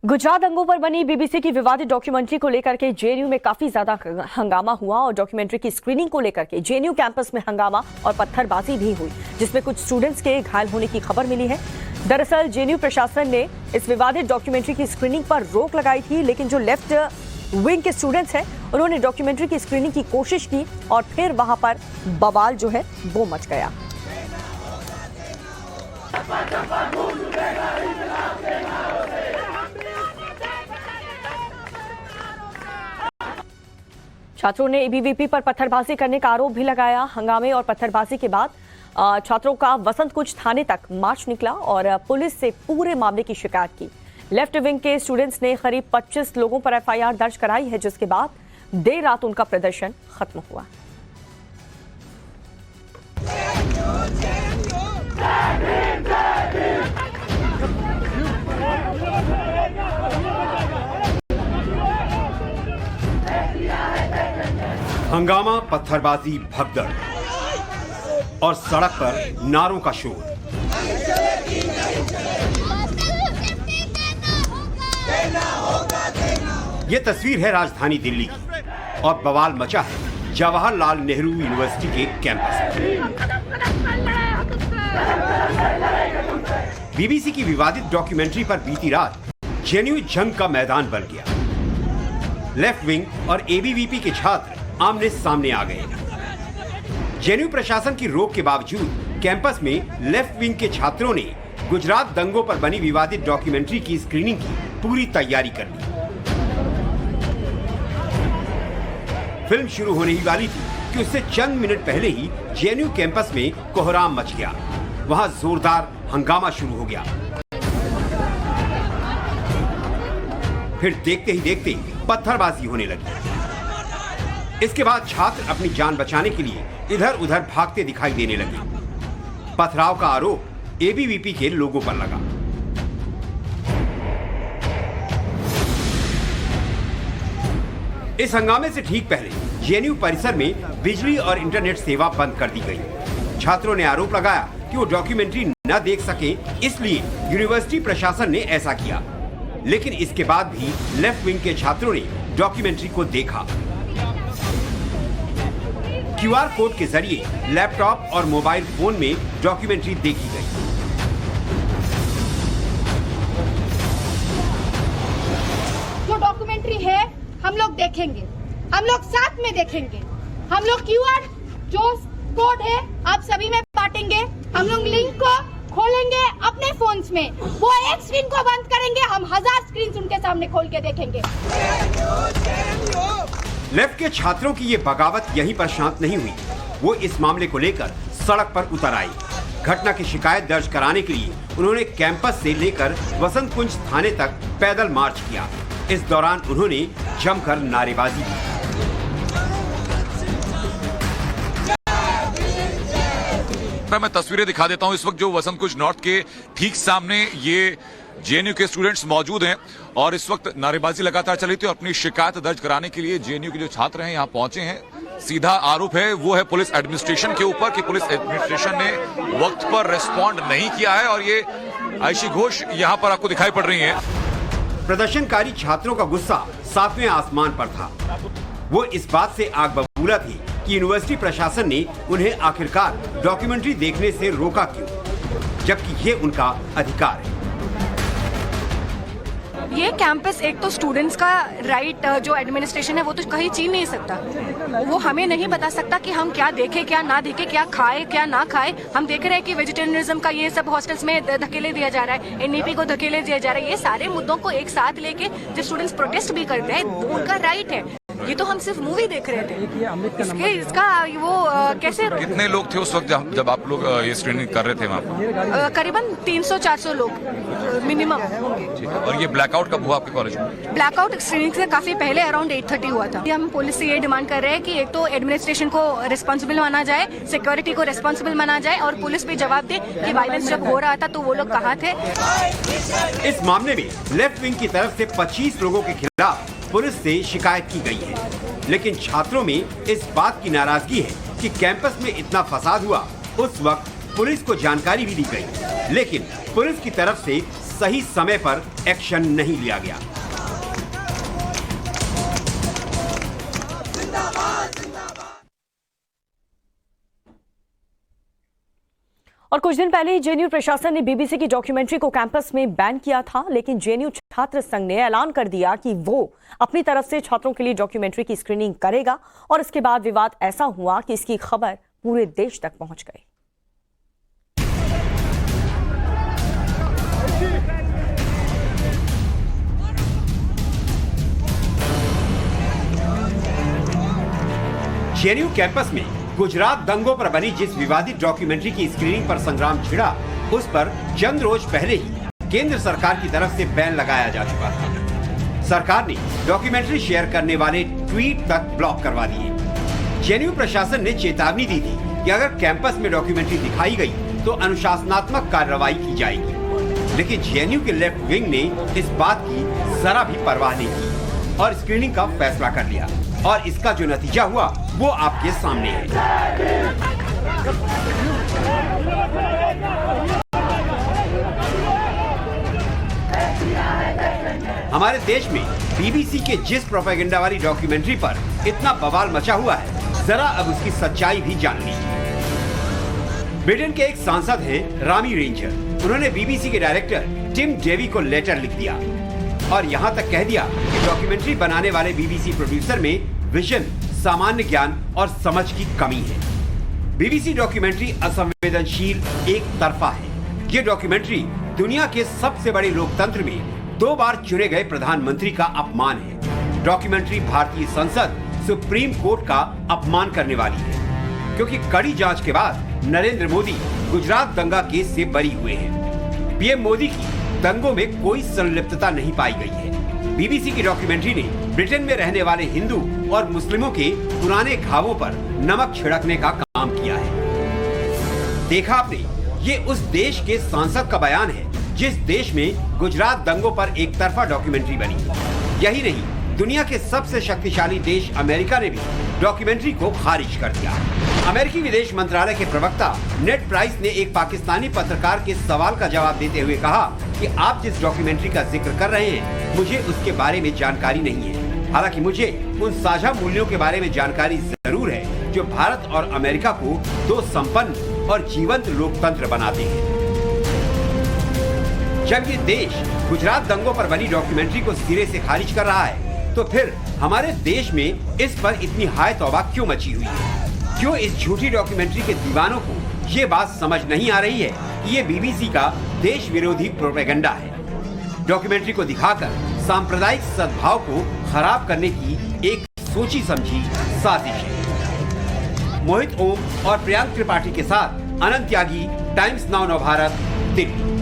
गुजरात दंगों पर बनी बीबीसी की विवादित डॉक्यूमेंट्री को लेकर के जेएनयू में काफी ज्यादा हंगामा हुआ और डॉक्यूमेंट्री की स्क्रीनिंग को लेकर के जेएनयू कैंपस में हंगामा और पत्थरबाजी भी हुई, जिसमें कुछ स्टूडेंट्स के घायल होने की खबर मिली है। दरअसल जेएनयू प्रशासन ने इस विवादित डॉक्यूमेंट्री की स्क्रीनिंग पर रोक लगाई थी, लेकिन जो लेफ्ट विंग के स्टूडेंट्स हैं उन्होंने डॉक्यूमेंट्री की स्क्रीनिंग की कोशिश की और फिर वहां पर बवाल जो है वो मच गया। छात्रों ने एबीवीपी पर पत्थरबाजी करने का आरोप भी लगाया। हंगामे और पत्थरबाजी के बाद छात्रों का वसंत कुंज थाने तक मार्च निकला और पुलिस से पूरे मामले की शिकायत की। लेफ्ट विंग के स्टूडेंट्स ने करीब 25 लोगों पर एफआईआर दर्ज कराई है, जिसके बाद देर रात उनका प्रदर्शन खत्म हुआ। हंगामा, पत्थरबाजी, भगदड़ और सड़क पर नारों का शोर। यह तस्वीर है राजधानी दिल्ली की और बवाल मचा है जवाहरलाल नेहरू यूनिवर्सिटी के कैंपस में। बीबीसी की विवादित डॉक्यूमेंट्री पर बीती रात जेएनयू जंग का मैदान बन गया। लेफ्ट विंग और एबीवीपी के छात्र आमने सामने आ गए। जेएनयू प्रशासन की रोक के बावजूद कैंपस में लेफ्ट विंग के छात्रों ने गुजरात दंगों पर बनी विवादित डॉक्यूमेंट्री की स्क्रीनिंग की पूरी तैयारी कर ली। फिल्म शुरू होने ही वाली थी कि उससे चंद मिनट पहले ही जेएनयू कैंपस में कोहराम मच गया। वहां जोरदार हंगामा शुरू हो गया। फिर देखते ही देखते पत्थरबाजी होने लगी। इसके बाद छात्र अपनी जान बचाने के लिए इधर उधर भागते दिखाई देने लगे। पथराव का आरोप एबीवीपी के लोगों पर लगा। इस हंगामे से ठीक पहले जेएनयू परिसर में बिजली और इंटरनेट सेवा बंद कर दी गई। छात्रों ने आरोप लगाया कि वो डॉक्यूमेंट्री न देख सके, इसलिए यूनिवर्सिटी प्रशासन ने ऐसा किया। लेकिन इसके बाद भी लेफ्ट विंग के छात्रों ने डॉक्यूमेंट्री को देखा। क्यूआर कोड के जरिए लैपटॉप और मोबाइल फोन में डॉक्यूमेंट्री देखी गई। जो डॉक्यूमेंट्री है हम लोग देखेंगे, हम लोग साथ में देखेंगे। हम लोग क्यूआर जो कोड है आप सभी में बांटेंगे। हम लोग लिंक को खोलेंगे अपने फोन्स में, वो एक स्क्रीन को बंद करेंगे, हम 1000 स्क्रीन उनके सामने खोल के देखेंगे। लेफ्ट के छात्रों की ये बगावत यहीं पर शांत नहीं हुई। वो इस मामले को लेकर सड़क पर उतर आए। घटना की शिकायत दर्ज कराने के लिए उन्होंने कैंपस से लेकर वसंत कुंज थाने तक पैदल मार्च किया। इस दौरान उन्होंने जमकर नारेबाजी की। मैं तस्वीरें दिखा देता हूं। इस वक्त जो वसंत कुंज नॉर्थ के ठीक सामने ये जेएनयू के स्टूडेंट्स मौजूद हैं और इस वक्त नारेबाजी लगातार चली थी और अपनी शिकायत दर्ज कराने के लिए जेएनयू के जो छात्र हैं यहां पहुंचे हैं। सीधा आरोप है वो है पुलिस एडमिनिस्ट्रेशन के ऊपर कि पुलिस एडमिनिस्ट्रेशन ने वक्त पर रिस्पॉन्ड नहीं किया है और ये ऐशी घोष यहां पर आपको दिखाई पड़ रही है। प्रदर्शनकारी छात्रों का गुस्सा 7वें आसमान पर था। वो इस बात से आग बबूला थी कि यूनिवर्सिटी प्रशासन ने उन्हें आखिरकार डॉक्यूमेंट्री देखने से रोका क्यों, जबकि ये उनका अधिकार है। ये कैंपस एक तो स्टूडेंट्स का राइट जो एडमिनिस्ट्रेशन है वो तो कहीं छीन नहीं सकता। वो हमें नहीं बता सकता कि हम क्या देखें क्या ना देखें, क्या खाए क्या ना खाए। हम देख रहे हैं कि वेजिटेरियनिज्म का ये सब हॉस्टल्स में धकेले दिया जा रहा है, एनईपी को धकेले दिया जा रहा है। ये सारे मुद्दों को एक साथ लेके जो स्टूडेंट्स प्रोटेस्ट भी करते हैं वो उनका राइट है। ये तो हम सिर्फ मूवी देख रहे थे। इसका वो कैसे कितने लोग थे उस वक्त जब आप लोग ये स्क्रीनिंग कर रहे थे वहाँ पर? करीबन 300-400 लोग मिनिमम होंगे। और ये ब्लैकआउट कब हुआ आपके कॉलेज में? ब्लैकआउट स्क्रीनिंग से काफी पहले अराउंड 8:30 हुआ था। हम पुलिस से ये डिमांड कर रहे हैं कि एक तो एडमिनिस्ट्रेशन को रिस्पॉन्सिबल माना जाए, सिक्योरिटी को रिस्पॉन्सिबल माना जाए और पुलिस भी जवाब दे कि वायलेंस जब हो रहा था तो वो लोग कहाँ थे। इस मामले में लेफ्ट विंग की तरफ से 25 लोगों के खिलाफ पुलिस से शिकायत की गई है, लेकिन छात्रों में इस बात की नाराजगी है कि कैंपस में इतना फसाद हुआ उस वक्त पुलिस को जानकारी भी दी गई, लेकिन पुलिस की तरफ से सही समय पर एक्शन नहीं लिया गया। और कुछ दिन पहले जेएनयू प्रशासन ने बीबीसी की डॉक्यूमेंट्री को कैंपस में बैन किया था, लेकिन जेएनयू छात्र संघ ने ऐलान कर दिया कि वो अपनी तरफ से छात्रों के लिए डॉक्यूमेंट्री की स्क्रीनिंग करेगा। और इसके बाद विवाद ऐसा हुआ कि इसकी खबर पूरे देश तक पहुंच गई। जेएनयू कैंपस में गुजरात दंगों पर बनी जिस विवादित डॉक्यूमेंट्री की स्क्रीनिंग पर संग्राम छिड़ा, उस पर चंद रोज पहले ही केंद्र सरकार की तरफ से बैन लगाया जा चुका था। सरकार ने डॉक्यूमेंट्री शेयर करने वाले ट्वीट तक ब्लॉक करवा दिए। जेएनयू प्रशासन ने चेतावनी दी थी कि अगर कैंपस में डॉक्यूमेंट्री दिखाई गई तो अनुशासनात्मक कार्रवाई की जाएगी, लेकिन जेएनयू के लेफ्ट विंग ने इस बात की जरा भी परवाह नहीं की और स्क्रीनिंग का फैसला कर लिया। और इसका जो नतीजा हुआ वो आपके सामने है। हमारे देश में बीबीसी के जिस प्रोपेगेंडा वाली डॉक्यूमेंट्री पर इतना बवाल मचा हुआ है, जरा अब उसकी सच्चाई भी जान लीजिए। ब्रिटेन के एक सांसद हैं रामी रेंजर। उन्होंने बीबीसी के डायरेक्टर टिम डेवी को लेटर लिख दिया और यहाँ तक कह दिया कि डॉक्यूमेंट्री बनाने वाले बीबीसी प्रोड्यूसर में विजन, सामान्य ज्ञान और समझ की कमी है। बीबीसी डॉक्यूमेंट्री असंवेदनशील, एक तरफा है। ये डॉक्यूमेंट्री दुनिया के सबसे बड़े लोकतंत्र में 2 बार चुने गए प्रधानमंत्री का अपमान है। डॉक्यूमेंट्री भारतीय संसद, सुप्रीम कोर्ट का अपमान करने वाली है, क्योंकि कड़ी जांच के बाद नरेंद्र मोदी गुजरात दंगा केस से बरी हुए हैं। पीएम मोदी की दंगों में कोई संलिप्तता नहीं पाई गई है। बीबीसी की डॉक्यूमेंट्री ने ब्रिटेन में रहने वाले हिंदू और मुस्लिमों के पुराने घावों पर नमक छिड़कने का काम किया है। देखा आपने, ये उस देश के सांसद का बयान है जिस देश में गुजरात दंगों पर एक तरफा डॉक्यूमेंट्री बनी। यही नहीं, दुनिया के सबसे शक्तिशाली देश अमेरिका ने भी डॉक्यूमेंट्री को खारिज कर दिया। अमेरिकी विदेश मंत्रालय के प्रवक्ता नेड प्राइस ने एक पाकिस्तानी पत्रकार के सवाल का जवाब देते हुए कहा कि आप जिस डॉक्यूमेंट्री का जिक्र कर रहे हैं, मुझे उसके बारे में जानकारी नहीं है। हालांकि मुझे उन साझा मूल्यों के बारे में जानकारी जरूर है जो भारत और अमेरिका को 2 संपन्न और जीवंत लोकतंत्र बनाते हैं। जब ये देश गुजरात दंगों पर बनी डॉक्यूमेंट्री को सिरे से खारिज कर रहा है, तो फिर हमारे देश में इस पर इतनी हाय तौबा क्यों मची हुई है? क्यों इस झूठी डॉक्यूमेंट्री के दीवानों को ये बात समझ नहीं आ रही है कि ये बीबीसी का देश विरोधी प्रोपेगेंडा है? डॉक्यूमेंट्री को दिखाकर सांप्रदायिक सद्भाव को खराब करने की एक सोची समझी साजिश है। मोहित ओम और प्रियांक त्रिपाठी के साथ अनंत त्यागी, टाइम्स नाउ नवभारत, दिल्ली।